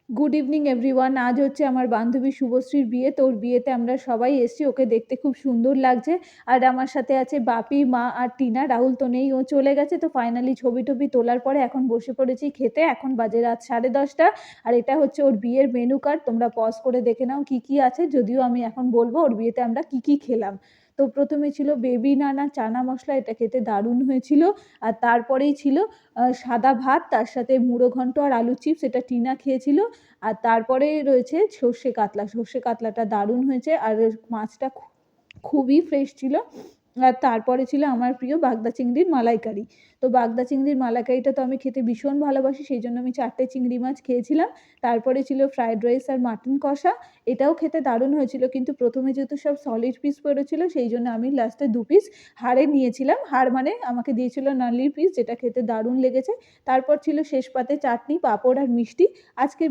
Good evening everyone. আজ হচ্ছে আমার বান্ধবী শুভশ্রীর বিয়ে। তো ওর বিয়েতে আমরা সবাই এসেছি। ওকে দেখতে খুব সুন্দর লাগছে। আর আমার সাথে আছে বাপি, মা আর টিনা। রাহুল তো নেই, ও চলে গেছে। তো ফাইনালি ছবি-টবি তোলার পরে এখন বসে পড়েছি খেতে। এখন বাজে রাত 10:30। আর এটা হচ্ছে ওর বিয়ের মেনু কার্ড। তোমরা পজ করে দেখে নাও কি, কি আছে। যদিও আমি এখন বলব ওর বিয়েতে আমরা কি, কি খেলাম। তো ১ম এ ছিল বেবি নানা চানা মসলা। এটা খেতে দারুণ হয়েছিল। আর তারপরেই ছিল সাদা ভাত, তার সাথে মুড়ো ঘন্ট আর আলু চিপস। এটা টিনা খেয়েছিল। আর তারপরে রয়েছে সর্ষে কাতলা। সর্ষে কাতলাটা দারুণ হয়েছে। আর মাছটা খুবই ফ্রেশ ছিল। আর তারপরে ছিল আমার প্রিয় বাগদা চিংড়ির মালাইকারি। তো বাগদা চিংড়ির মালাইকারিটা তো আমি খেতে ভীষণ ভালোবাসি। সেইজন্য আমি ৪ টে চিংড়ি মাছ খেয়েছিলাম। তারপরে ছিল ফ্রাইড রাইস আর মাটন কষা। এটাও খেতে দারুণ হয়েছিল। কিন্তু ১ম এ যেহেতু সব সলিড পিস পড়েছিল, সেইজন্য আমি লাস্টে ২ পিস হাড়ে নিয়েছিলাম। হাড় মানে আমাকে দিয়েছিল নালির পিস, যেটা খেতে দারুণ লেগেছে। তারপর ছিল শেষ পাতে চাটনি, পাঁপড় আর মিষ্টি। আজকের